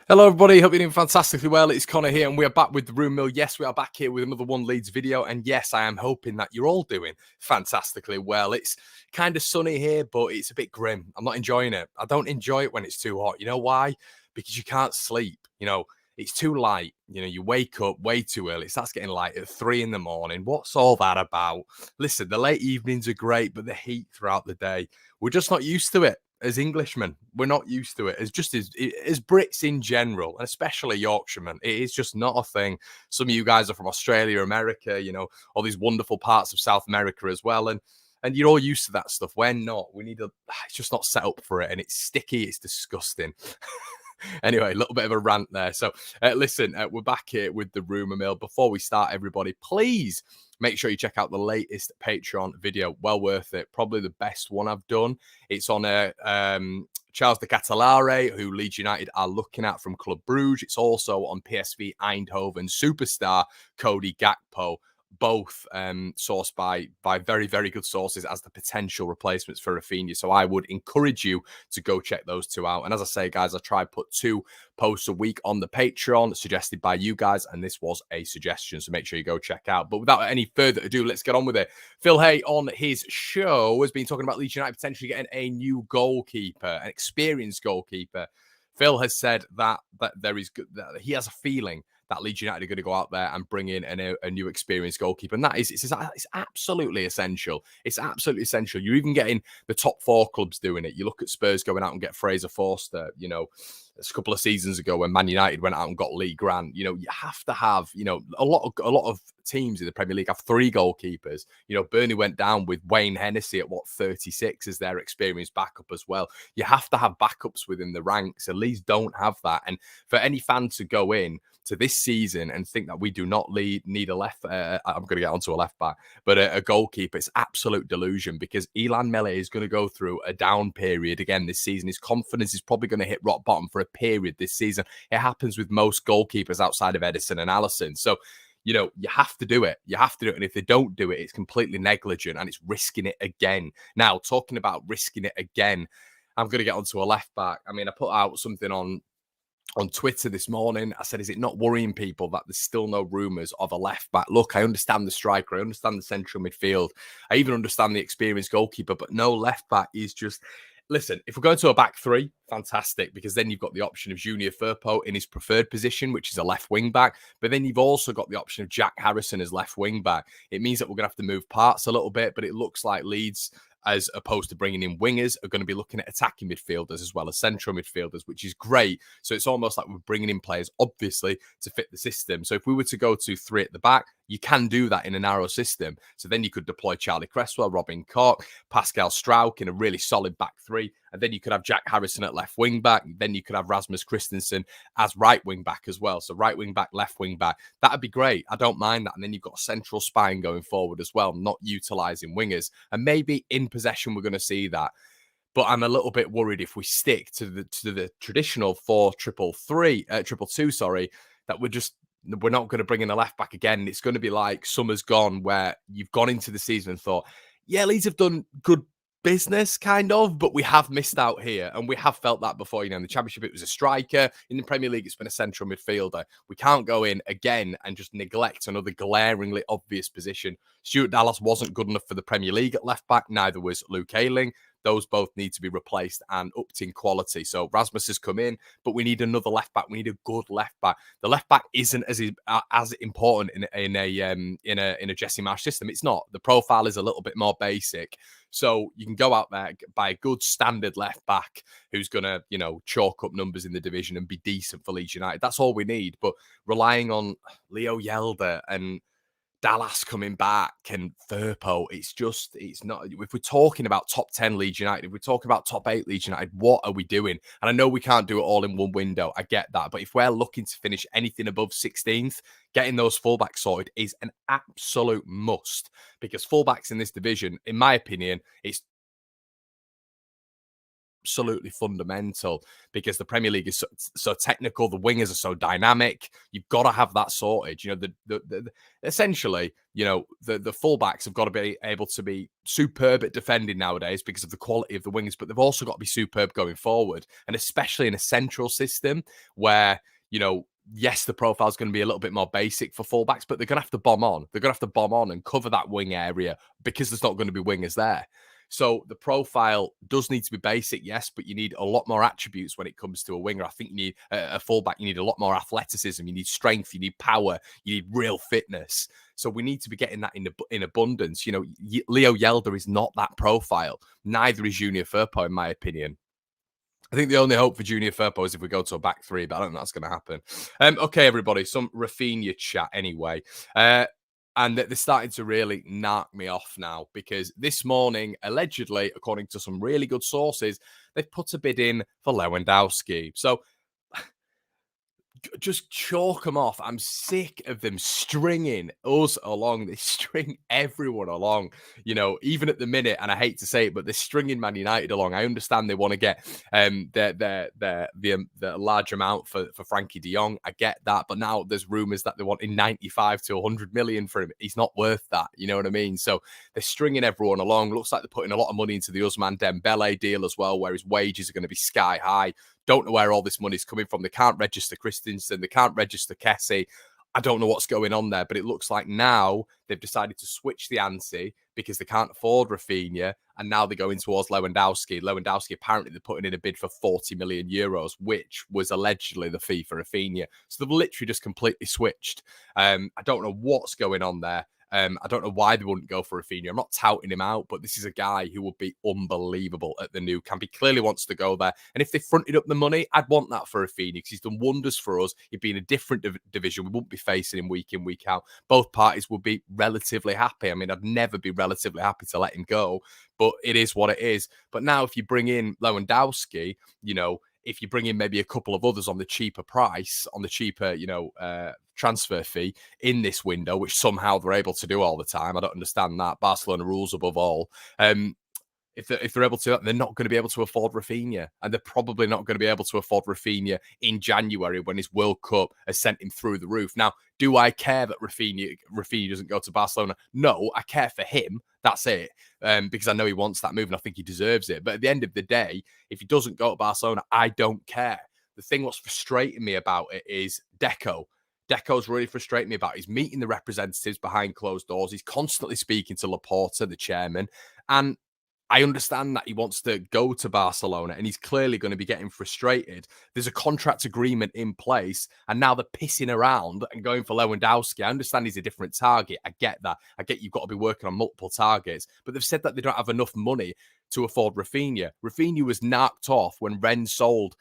Hello, everybody. Hope you're doing fantastically well. It's Connor here, and we are back with the Rumour. Yes, we are back here with another One Leeds video, and yes, I am hoping that you're all doing fantastically well. It's kind of sunny here, but it's a bit grim. I'm not enjoying it. I don't enjoy it when it's too hot. You know why? Because you can't sleep. It's too light. You wake up way too early. It starts getting light at 3 in the morning. What's all that about? Listen, the late evenings are great, but the heat throughout the day, we're just not used to it. As Englishmen, we're not used to it. As Brits in general, and especially Yorkshiremen, it is just not a thing. Some of you guys are from Australia, America, all these wonderful parts of South America as well, and you're all used to that stuff. We're not. It's just not set up for it, and it's sticky. It's disgusting. Anyway, a little bit of a rant there. So, listen, we're back here with the Rumour Mill. Before we start, everybody, please make sure you check out the latest Patreon video. Well worth it. Probably the best one I've done. It's on Charles de Catalare, who Leeds United are looking at from Club Brugge. It's also on PSV Eindhoven superstar Cody Gakpo. Both sourced by very, very good sources as the potential replacements for Rafinha. So I would encourage you to go check those two out. And as I say, guys, I try put 2 posts a week on the Patreon suggested by you guys. And this was a suggestion. So make sure you go check out. But without any further ado, let's get on with it. Phil Hay on his show has been talking about Leeds United potentially getting a new goalkeeper, an experienced goalkeeper. Phil has said that that he has a feeling that Leeds United are going to go out there and bring in a new experienced goalkeeper. And that it's absolutely essential. It's absolutely essential. You're even getting the top 4 clubs doing it. You look at Spurs going out and get Fraser Forster, a couple of seasons ago when Man United went out and got Lee Grant. You have to have, a lot of teams in the Premier League have 3 goalkeepers. Burnley went down with Wayne Hennessy at 36 as their experienced backup as well. You have to have backups within the ranks. And Leeds don't have that. And for any fan to go in to this season and think that we do not need a left, I'm going to get onto a left back, but a goalkeeper, it's absolute delusion because Ilan Mele is going to go through a down period again this season. His confidence is probably going to hit rock bottom for a period this season. It happens with most goalkeepers outside of Edison and Allison. So, you have to do it. You have to do it. And if they don't do it, it's completely negligent and it's risking it again. Now, talking about risking it again, I'm going to get onto a left back. I mean, I put out something on Twitter this morning. I said, is it not worrying people that there's still no rumours of a left back? Look, I understand the striker. I understand the central midfield. I even understand the experienced goalkeeper, but no left back is just... Listen, if we're going to a back 3, fantastic, because then you've got the option of Junior Firpo in his preferred position, which is a left wing back. But then you've also got the option of Jack Harrison as left wing back. It means that we're going to have to move parts a little bit, but it looks like Leeds, as opposed to bringing in wingers, are going to be looking at attacking midfielders as well as central midfielders, which is great. So it's almost like we're bringing in players, obviously, to fit the system. So if we were to go to 3 at the back, you can do that in a narrow system. So then you could deploy Charlie Cresswell, Robin Koch, Pascal Strauch in a really solid back 3. And then you could have Jack Harrison at left wing back. Then you could have Rasmus Christensen as right wing back as well. So right wing back, left wing back. That'd be great. I don't mind that. And then you've got a central spine going forward as well, not utilising wingers. And maybe in possession, we're going to see that. But I'm a little bit worried if we stick to the traditional 4-3-3, that we're not going to bring in a left back again. It's going to be like summer's gone, where you've gone into the season and thought, yeah, Leeds have done good business, kind of, but we have missed out here, and we have felt that before. In the Championship it was a striker. In the Premier League it's been a central midfielder. We can't go in again and just neglect another glaringly obvious position. Stuart Dallas wasn't good enough for the Premier League at left back, neither was Luke Ayling. Those both need to be replaced and upped in quality. So Rasmus has come in, but we need another left back. We need a good left back. The left back isn't as important in a Jesse Marsh system. It's not. The profile is a little bit more basic. So you can go out there, buy a good standard left back who's going to, chalk up numbers in the division and be decent for Leeds United. That's all we need. But relying on Leo Yelder and Dallas coming back and Firpo, it's not. If we're talking about top 10 Leeds United, if we're talking about top 8 Leeds United, what are we doing? And I know we can't do it all in one window. I get that. But if we're looking to finish anything above 16th, getting those fullbacks sorted is an absolute must, because fullbacks in this division, in my opinion, it's absolutely fundamental because the Premier League is so technical. The wingers are so dynamic. You've got to have that sorted. You know, essentially, you know, the fullbacks have got to be able to be superb at defending nowadays because of the quality of the wingers, but they've also got to be superb going forward, and especially in a central system where, you know, yes, the profile is going to be a little bit more basic for fullbacks, but they're going to have to bomb on. They're going to have to bomb on and cover that wing area because there's not going to be wingers there. So the profile does need to be basic, yes, but you need a lot more attributes when it comes to a winger. I think you need a fullback. You need a lot more athleticism. You need strength. You need power. You need real fitness. So we need to be getting that in abundance. You know, Leo Yelder is not that profile. Neither is Junior Firpo, in my opinion. I think the only hope for Junior Firpo is if we go to a back three, but I don't think that's going to happen. Okay, everybody, some Rafinha chat anyway. And they're starting to really knock me off now because this morning, allegedly, according to some really good sources, they've put a bid in for Lewandowski. So just chalk them off. I'm sick of them stringing us along. They string everyone along, you know, even at the minute. And I hate to say it, but they're stringing Man United along. I understand they want to get the large amount for Frankie de Jong. I get that. But now there's rumours that they're wanting 95 to 100 million for him. He's not worth that. You know what I mean? So they're stringing everyone along. Looks like they're putting a lot of money into the Ousmane Dembele deal as well, where his wages are going to be sky high. Don't know where all this money's coming from. They can't register Christensen. They can't register Kessie. I don't know what's going on there, but it looks like now they've decided to switch the ante because they can't afford Rafinha, and now they're going towards Lewandowski. Lewandowski, apparently they're putting in a bid for 40 million euros, which was allegedly the fee for Rafinha. So they've literally just completely switched. I don't know what's going on there. I don't know why they wouldn't go for Rafinha. I'm not touting him out, but this is a guy who would be unbelievable at the Nou Camp. He clearly wants to go there. And if they fronted up the money, I'd want that for Rafinha because he's done wonders for us. He'd be in a different division. We wouldn't be facing him week in, week out. Both parties would be relatively happy. I mean, I'd never be relatively happy to let him go, but it is what it is. But now if you bring in Lewandowski, you know, if you bring in maybe a couple of others on the cheaper price, on the cheaper, you know, transfer fee in this window, which somehow they're able to do all the time. I don't understand that. Barcelona rules above all. If they're able to, they're not going to be able to afford Rafinha, and they're probably not going to be able to afford Rafinha in January when his World Cup has sent him through the roof. Now, do I care that Rafinha doesn't go to Barcelona? No, I care for him. That's it, because I know he wants that move and I think he deserves it. But at the end of the day, if he doesn't go to Barcelona, I don't care. The thing what's frustrating me about it is Deco. Deco's really frustrating me about. He's meeting the representatives behind closed doors. He's constantly speaking to Laporta, the chairman, and I understand that he wants to go to Barcelona and he's clearly going to be getting frustrated. There's a contract agreement in place and now they're pissing around and going for Lewandowski. I understand he's a different target. I get that. I get you've got to be working on multiple targets, but they've said that they don't have enough money to afford Rafinha. Rafinha was knocked off when Rent sold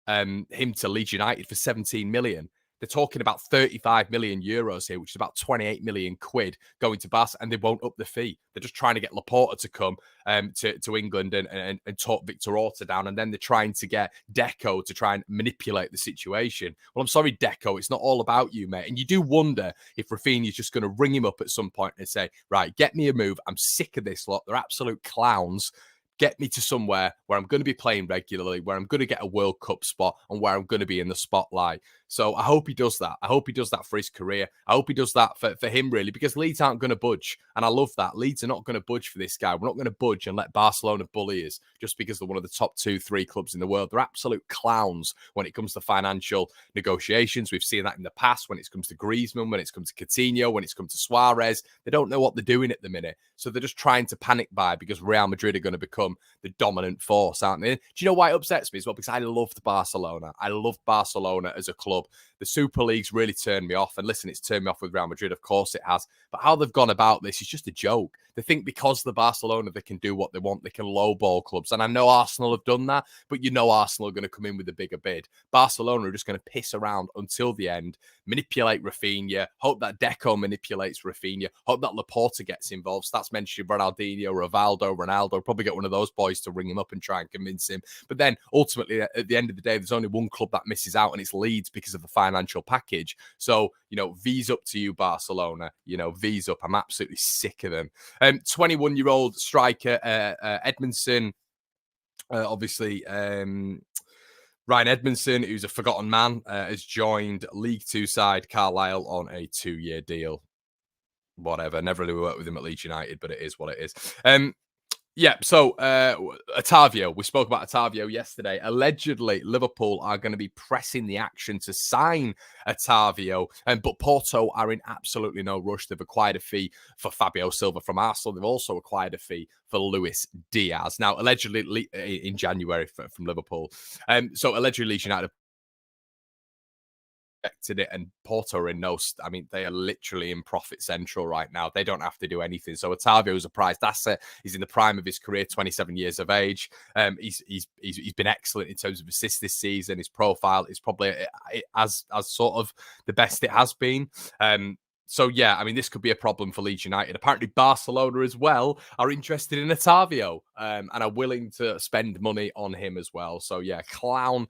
him to Leeds United for 17 million. They're talking about 35 million euros here, which is about 28 million quid going to Barca, and they won't up the fee. They're just trying to get Laporta to come to England and talk Victor Orta down, and then they're trying to get Deco to try and manipulate the situation. Well, I'm sorry, Deco, it's not all about you, mate. And you do wonder if Rafinha's just going to ring him up at some point and say, right, get me a move. I'm sick of this lot. They're absolute clowns. Get me to somewhere where I'm going to be playing regularly, where I'm going to get a World Cup spot and where I'm going to be in the spotlight. So I hope he does that. I hope he does that for his career. I hope he does that for him, really, because Leeds aren't going to budge. And I love that. Leeds are not going to budge for this guy. We're not going to budge and let Barcelona bully us just because they're one of the top 2-3 clubs in the world. They're absolute clowns when it comes to financial negotiations. We've seen that in the past when it comes to Griezmann, when it's come to Coutinho, when it's come to Suarez. They don't know what they're doing at the minute. So they're just trying to panic buy because Real Madrid are going to become the dominant force, aren't they? Do you know why it upsets me as well? Because I loved Barcelona. I loved Barcelona as a club. The Super League's really turned me off. And listen, it's turned me off with Real Madrid. Of course it has. But how they've gone about this is just a joke. They think because they're Barcelona, they can do what they want. They can lowball clubs. And I know Arsenal have done that, but you know Arsenal are going to come in with a bigger bid. Barcelona are just going to piss around until the end, manipulate Rafinha, hope that Deco manipulates Rafinha, hope that Laporta gets involved. Starts mentioning Ronaldinho, Rivaldo, Ronaldo. Probably get one of those boys to ring him up and try and convince him. But then ultimately, at the end of the day, there's only one club that misses out, and it's Leeds because of the financial package. So, you know, V's up to you, Barcelona. You know, V's up. I'm absolutely sick of them. 21-year-old striker Edmondson Obviously, Ryan Edmondson, who's a forgotten man, has joined League Two side Carlisle on a 2-year deal. Whatever. Never really worked with him at Leeds United, but it is what it is. Yeah, so Otavio, we spoke about Otavio yesterday. Allegedly, Liverpool are going to be pressing the action to sign Otavio, but Porto are in absolutely no rush. They've acquired a fee for Fabio Silva from Arsenal. They've also acquired a fee for Luis Diaz. Now, allegedly in January from Liverpool. So allegedly, Leeds United it, and Porto are in I mean, they are literally in profit central right now. They don't have to do anything. So Otavio is a prized asset. He's in the prime of his career, 27 years of age. He's been excellent in terms of assists this season. His profile is probably as sort of the best it has been. So, yeah, I mean, this could be a problem for Leeds United. Apparently, Barcelona as well are interested in Otavio and are willing to spend money on him as well. So, yeah, Clown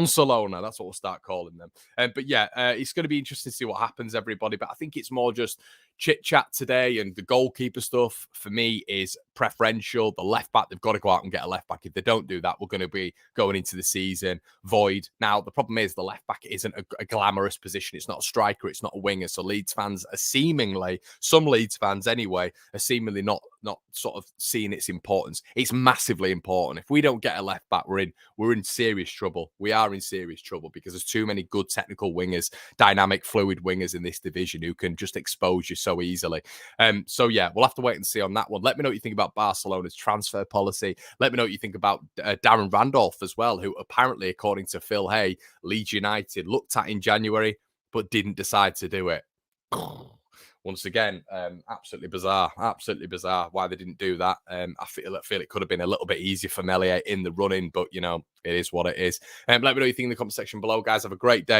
Salona, that's what we'll start calling them. But yeah, it's going to be interesting to see what happens, everybody. But I think it's more just chit chat today, and the goalkeeper stuff for me is preferential. The left back, they've got to go out and get a left back. If they don't do that, we're going to be going into the season void. Now, the problem is the left back isn't a glamorous position. It's not a striker. It's not a winger. So Leeds fans are seemingly, some Leeds fans anyway, are seemingly not sort of seeing its importance. It's massively important. If we don't get a left back, we're in serious trouble. We are in serious trouble because there's too many good technical wingers, dynamic, fluid wingers in this division who can just expose you so easily. So yeah, we'll have to wait and see on that one. Let me know what you think about Barcelona's transfer policy. Let me know what you think about Darren Randolph as well, who apparently, according to Phil Hay, Leeds United looked at in January but didn't decide to do it. Once again, absolutely bizarre why they didn't do that. I feel it could have been a little bit easier for Meslier in the running, but, you know, it is what it is. Let me know what you think in the comment section below, guys. Have a great day.